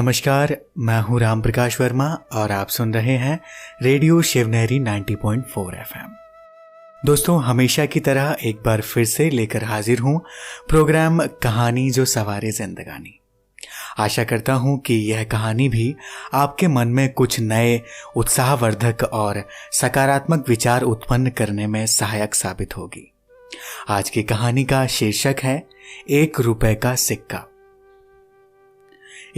नमस्कार, मैं हूं राम प्रकाश वर्मा और आप सुन रहे हैं रेडियो शिवनेरी 90.4 FM। दोस्तों, हमेशा की तरह एक बार फिर से लेकर हाजिर हूं प्रोग्राम कहानी जो सवारे जिंदगानी। आशा करता हूं कि यह कहानी भी आपके मन में कुछ नए उत्साहवर्धक और सकारात्मक विचार उत्पन्न करने में सहायक साबित होगी। आज की कहानी का शीर्षक है 1 रुपए का सिक्का।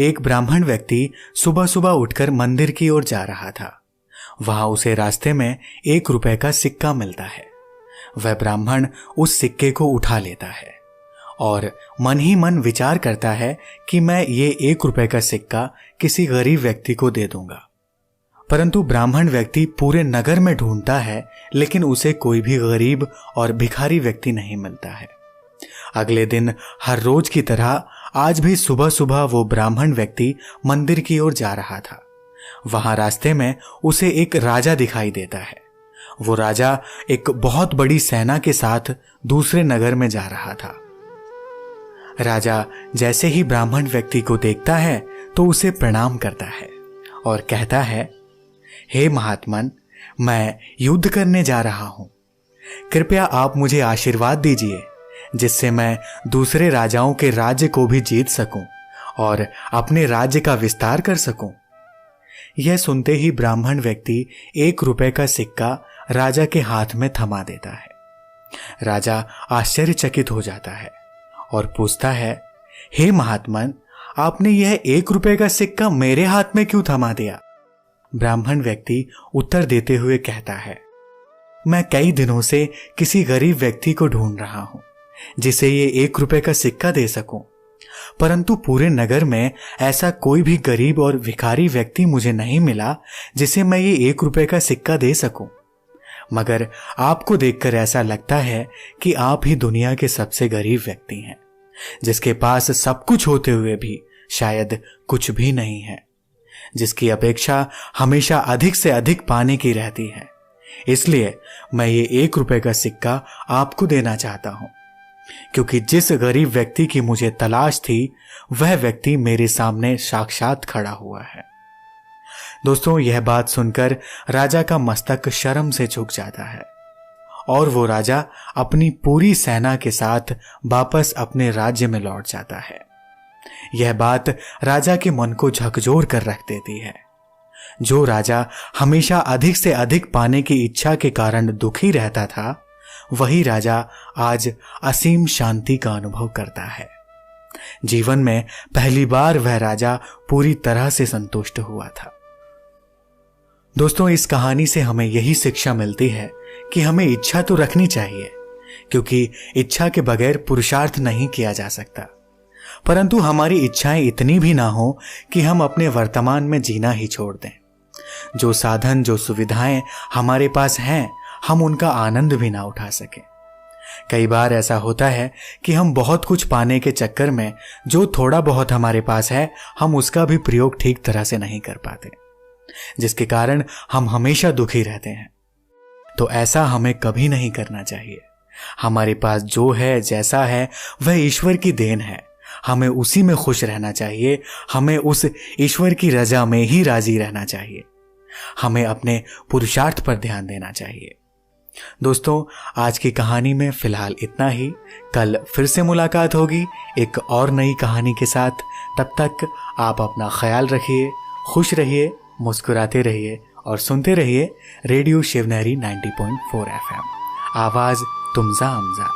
एक ब्राह्मण व्यक्ति सुबह सुबह उठकर मंदिर की ओर जा रहा था। वहां उसे रास्ते में 1 रुपए का सिक्का मिलता है। वह ब्राह्मण उस सिक्के को उठा लेता है और मन ही मन विचार करता है कि मैं ये 1 रुपए का सिक्का किसी गरीब व्यक्ति को दे दूंगा। परंतु ब्राह्मण व्यक्ति पूरे नगर में ढूंढता है, लेकिन उसे कोई भी गरीब और भिखारी व्यक्ति नहीं मिलता है। अगले दिन हर रोज की तरह आज भी सुबह सुबह वो ब्राह्मण व्यक्ति मंदिर की ओर जा रहा था। वहां रास्ते में उसे एक राजा दिखाई देता है। वो राजा एक बहुत बड़ी सेना के साथ दूसरे नगर में जा रहा था। राजा जैसे ही ब्राह्मण व्यक्ति को देखता है तो उसे प्रणाम करता है और कहता है, हे महात्मन, मैं युद्ध करने जा रहा हूं। कृपया आप मुझे आशीर्वाद दीजिए जिससे मैं दूसरे राजाओं के राज्य को भी जीत सकूं और अपने राज्य का विस्तार कर सकूं। यह सुनते ही ब्राह्मण व्यक्ति 1 रुपए का सिक्का राजा के हाथ में थमा देता है। राजा आश्चर्यचकित हो जाता है और पूछता है, हे महात्मन, आपने यह 1 रुपए का सिक्का मेरे हाथ में क्यों थमा दिया? ब्राह्मण व्यक्ति उत्तर देते हुए कहता है, मैं कई दिनों से किसी गरीब व्यक्ति को ढूंढ रहा हूं जिसे ये 1 रुपए का सिक्का दे सकूं, परंतु पूरे नगर में ऐसा कोई भी गरीब और भिखारी व्यक्ति मुझे नहीं मिला जिसे मैं ये 1 रुपए का सिक्का दे सकूं। मगर आपको देखकर ऐसा लगता है कि आप ही दुनिया के सबसे गरीब व्यक्ति हैं, जिसके पास सब कुछ होते हुए भी शायद कुछ भी नहीं है, जिसकी अपेक्षा हमेशा अधिक से अधिक पाने की रहती है। इसलिए मैं ये 1 रुपए का सिक्का आपको देना चाहता हूं, क्योंकि जिस गरीब व्यक्ति की मुझे तलाश थी वह व्यक्ति मेरे सामने साक्षात खड़ा हुआ है। दोस्तों, यह बात सुनकर राजा का मस्तक शर्म से झुक जाता है और वो राजा अपनी पूरी सेना के साथ वापस अपने राज्य में लौट जाता है। यह बात राजा के मन को झकझोर कर रख देती है। जो राजा हमेशा अधिक से अधिक पाने की इच्छा के कारण दुखी रहता था, वही राजा आज असीम शांति का अनुभव करता है। जीवन में पहली बार वह राजा पूरी तरह से संतुष्ट हुआ था। दोस्तों, इस कहानी से हमें यही शिक्षा मिलती है कि हमें इच्छा तो रखनी चाहिए, क्योंकि इच्छा के बगैर पुरुषार्थ नहीं किया जा सकता। परंतु हमारी इच्छाएं इतनी भी ना हो कि हम अपने वर्तमान में जीना ही छोड़ दें। जो साधन, जो सुविधाएं हमारे पास हैं, हम उनका आनंद भी ना उठा सके। कई बार ऐसा होता है कि हम बहुत कुछ पाने के चक्कर में जो थोड़ा बहुत हमारे पास है, हम उसका भी प्रयोग ठीक तरह से नहीं कर पाते, जिसके कारण हम हमेशा दुखी रहते हैं। तो ऐसा हमें कभी नहीं करना चाहिए। हमारे पास जो है, जैसा है, वह ईश्वर की देन है। हमें उसी में खुश रहना चाहिए। हमें उस ईश्वर की रजा में ही राजी रहना चाहिए। हमें अपने पुरुषार्थ पर ध्यान देना चाहिए। दोस्तों, आज की कहानी में फिलहाल इतना ही। कल फिर से मुलाकात होगी एक और नई कहानी के साथ। तब तक आप अपना ख्याल रखिए, खुश रहिए, मुस्कुराते रहिए और सुनते रहिए रेडियो शिवनेरी 90.4 FM। आवाज तुमजा अमजा।